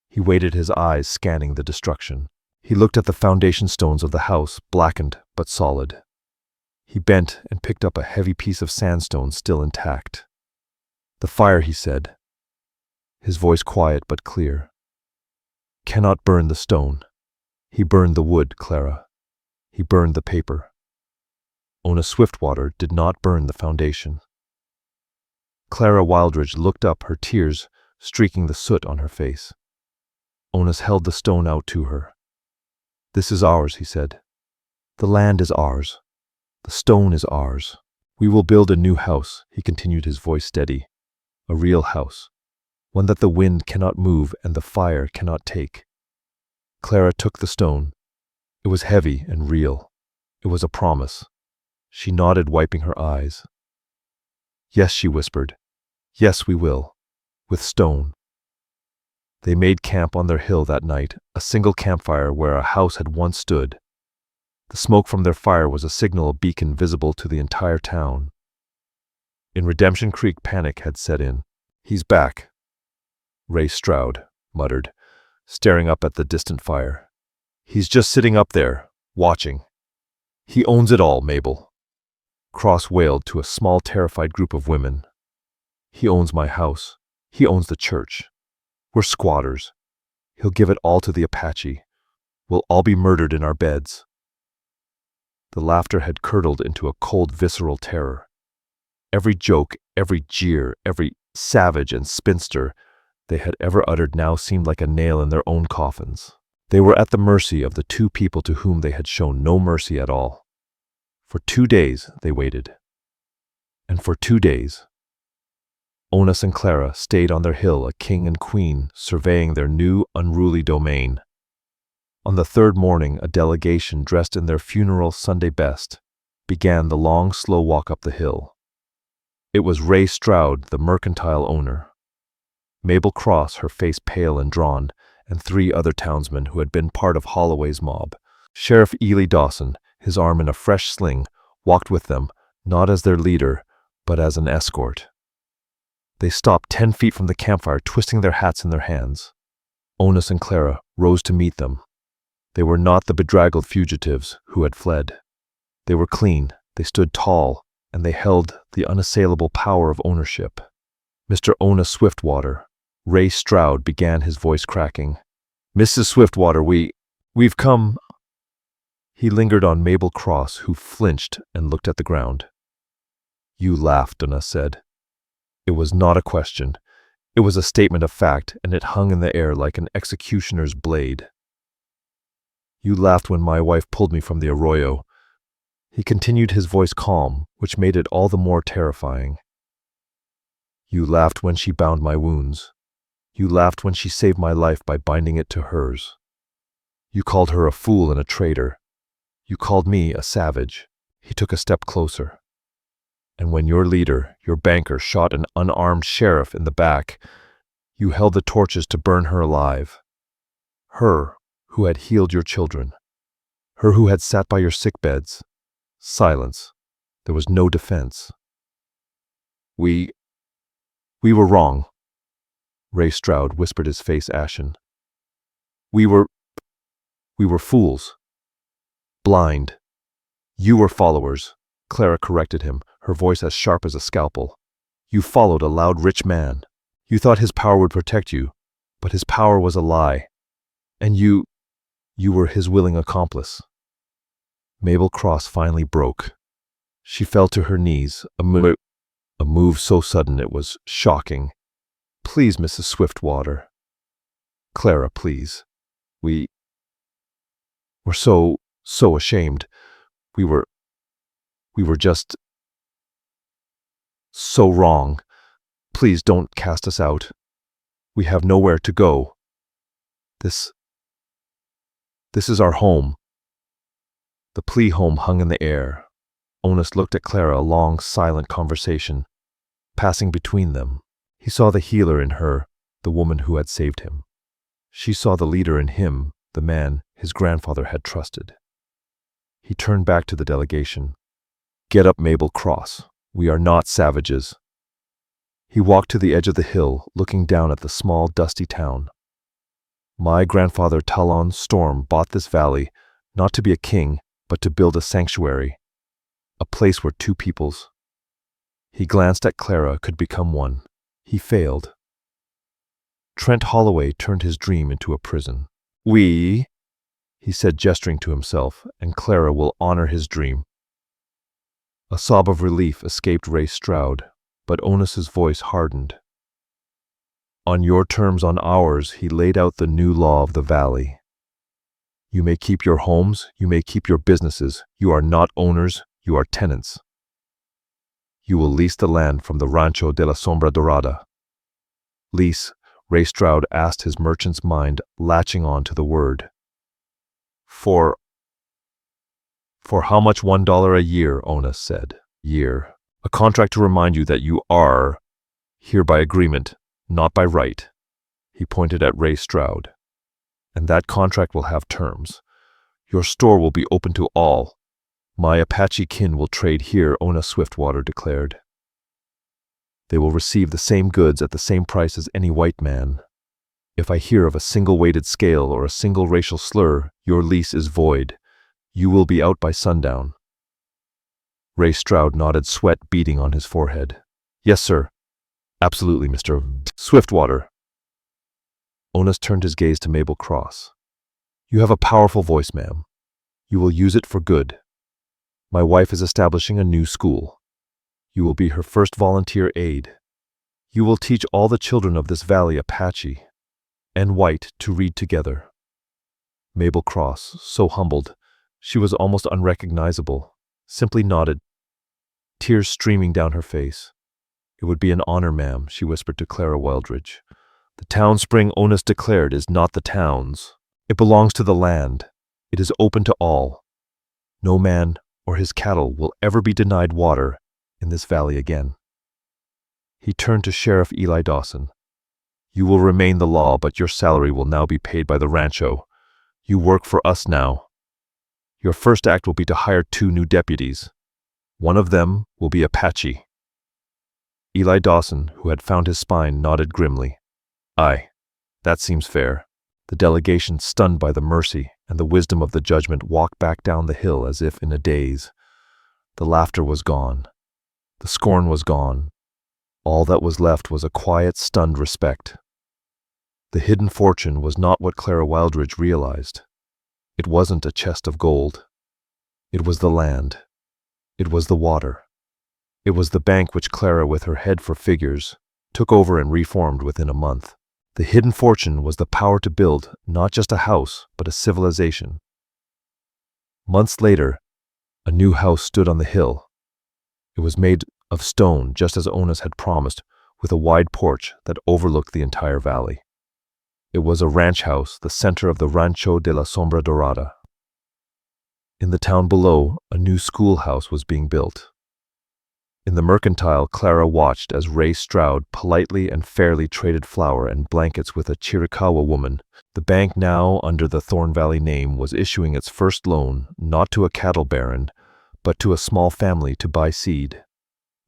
He waited, his eyes scanning the destruction. He looked at the foundation stones of the house, blackened but solid. He bent and picked up a heavy piece of sandstone still intact. "The fire," he said, his voice quiet but clear, "cannot burn the stone. He burned the wood, Clara. He burned the paper. Ona Swiftwater did not burn the foundation." Clara Wildridge looked up, her tears streaking the soot on her face. Onas held the stone out to her. "This is ours," he said. "The land is ours. The stone is ours. We will build a new house," he continued, his voice steady. "A real house. One that the wind cannot move and the fire cannot take." Clara took the stone. It was heavy and real. It was a promise. She nodded, wiping her eyes. "Yes," she whispered. "Yes, we will. With stone." They made camp on their hill that night, a single campfire where a house had once stood. The smoke from their fire was a signal, a beacon visible to the entire town. In Redemption Creek, panic had set in. "He's back," Ray Stroud muttered, staring up at the distant fire. "He's just sitting up there, watching. He owns it all, Mabel." Cross wailed to a small, terrified group of women. "He owns my house. He owns the church. We're squatters. He'll give it all to the Apache. We'll all be murdered in our beds." The laughter had curdled into a cold, visceral terror. Every joke, every jeer, every savage and spinster they had ever uttered now seemed like a nail in their own coffins. They were at the mercy of the two people to whom they had shown no mercy at all. For 2 days they waited. And for 2 days, Onas and Clara stayed on their hill, a king and queen, surveying their new, unruly domain. On the third morning, a delegation dressed in their funeral Sunday best began the long, slow walk up the hill. It was Ray Stroud, the mercantile owner, Mabel Cross, her face pale and drawn, and 3 other townsmen who had been part of Holloway's mob. Sheriff Ely Dawson, his arm in a fresh sling, walked with them, not as their leader, but as an escort. They stopped 10 feet from the campfire, twisting their hats in their hands. Onas and Clara rose to meet them. They were not the bedraggled fugitives who had fled. They were clean, they stood tall, and they held the unassailable power of ownership. "Mr. Ona Swiftwater," Ray Stroud began, his voice cracking. "Mrs. Swiftwater, we've come—" He lingered on Mabel Cross, who flinched and looked at the ground. "You laughed," Ona said. It was not a question. It was a statement of fact, and it hung in the air like an executioner's blade. "You laughed when my wife pulled me from the arroyo." He continued, his voice calm, which made it all the more terrifying. "You laughed when she bound my wounds. You laughed when she saved my life by binding it to hers. You called her a fool and a traitor. You called me a savage." He took a step closer. "And when your leader, your banker, shot an unarmed sheriff in the back, you held the torches to burn her alive. Her who had healed your children. Her who had sat by your sick beds. Silence. There was no defense." We were wrong," Ray Stroud whispered, his face ashen. We were fools. Blind. You were followers," Clara corrected him, her voice as sharp as a scalpel. "You followed a loud, rich man. You thought his power would protect you, but his power was a lie. And you were his willing accomplice." Mabel Cross finally broke. She fell to her knees, a move so sudden it was shocking. "Please, Mrs. Swiftwater." "Clara, please. We're so ashamed. We were just so wrong. Please don't cast us out." We have nowhere to go. This is our home." The plea home hung in the air. Onus looked at Clara, a long, silent conversation passing between them. He saw the healer in her, the woman who had saved him. She saw the leader in him, the man his grandfather had trusted. He turned back to the delegation. "Get up, Mabel Cross. We are not savages." He walked to the edge of the hill, looking down at the small, dusty town. "My grandfather Talon Storm bought this valley, not to be a king, but to build a sanctuary, a place where two peoples." He glanced at Clara could become one. He failed. Trent Holloway turned his dream into a prison. "We," he said, gesturing to himself, "and Clara will honor his dream." A sob of relief escaped Ray Stroud, but Onus's voice hardened. "On your terms, on ours," he laid out the new law of the valley. "You may keep your homes, you may keep your businesses. You are not owners, you are tenants. You will lease the land from the Rancho de la Sombra Dorada." Lease, Ray Stroud asked, his merchant's mind latching on to the word. For how much? $1 a year, Onus said. Year. A contract to remind you that you are here by agreement, not by right. He pointed at Ray Stroud. "And that contract will have terms. Your store will be open to all. My Apache kin will trade here," Ona Swiftwater declared. "They will receive the same goods at the same price as any white man. If I hear of a single weighted scale or a single racial slur, your lease is void. You will be out by sundown." Ray Stroud nodded, sweat beading on his forehead. "Yes, sir. Absolutely, Mr. Swiftwater." Onus turned his gaze to Mabel Cross. "You have a powerful voice, ma'am. You will use it for good. My wife is establishing a new school. You will be her first volunteer aide. You will teach all the children of this valley Apache and white to read together." Mabel Cross, so humbled, she was almost unrecognizable, simply nodded, tears streaming down her face. "It would be an honor, ma'am," she whispered to Clara Wildridge. "The town spring," Onus declared, "is not the town's. It belongs to the land. It is open to all. No man or his cattle will ever be denied water in this valley again." He turned to Sheriff Eli Dawson. "You will remain the law, but your salary will now be paid by the rancho. You work for us now. Your first act will be to hire 2 new deputies. One of them will be Apache." Eli Dawson, who had found his spine, nodded grimly. "Aye, that seems fair." The delegation, stunned by the mercy and the wisdom of the judgment, walked back down the hill as if in a daze. The laughter was gone. The scorn was gone. All that was left was a quiet, stunned respect. The hidden fortune was not what Clara Wildridge realized. It wasn't a chest of gold. It was the land. It was the water. It was the bank which Clara, with her head for figures, took over and reformed within a month. The hidden fortune was the power to build not just a house, but a civilization. Months later, a new house stood on the hill. It was made of stone, just as Onus had promised, with a wide porch that overlooked the entire valley. It was a ranch house, the center of the Rancho de la Sombra Dorada. In the town below, a new schoolhouse was being built. In the mercantile, Clara watched as Ray Stroud politely and fairly traded flour and blankets with a Chiricahua woman. The bank, now under the Thorn Valley name, was issuing its first loan, not to a cattle baron, but to a small family to buy seed.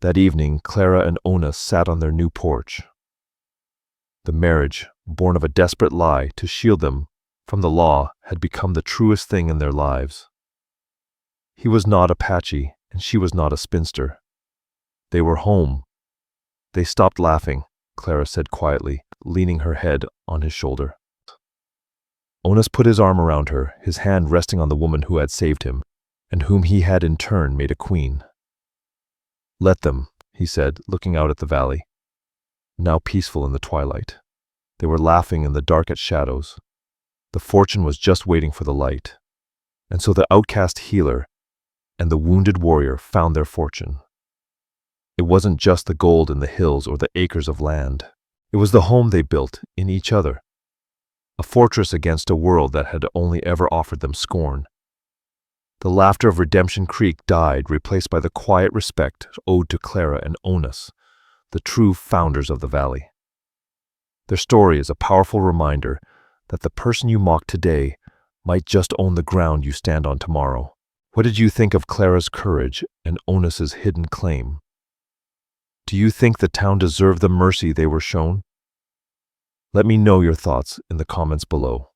That evening, Clara and Onus sat on their new porch. The marriage, born of a desperate lie to shield them from the law, had become the truest thing in their lives. He was not Apache, and she was not a spinster. They were home. They stopped laughing, Clara said quietly, leaning her head on his shoulder. Onus put his arm around her, his hand resting on the woman who had saved him, and whom he had in turn made a queen. "Let them," he said, looking out at the valley, now peaceful in the twilight. They were laughing in the dark at shadows. The fortune was just waiting for the light. And so the outcast healer and the wounded warrior found their fortune. It wasn't just the gold in the hills or the acres of land. It was the home they built in each other, a fortress against a world that had only ever offered them scorn. The laughter of Redemption Creek died, replaced by the quiet respect owed to Clara and Onus, the true founders of the valley. Their story is a powerful reminder that the person you mock today might just own the ground you stand on tomorrow. What did you think of Clara's courage and Onus's hidden claim? Do you think the town deserved the mercy they were shown? Let me know your thoughts in the comments below.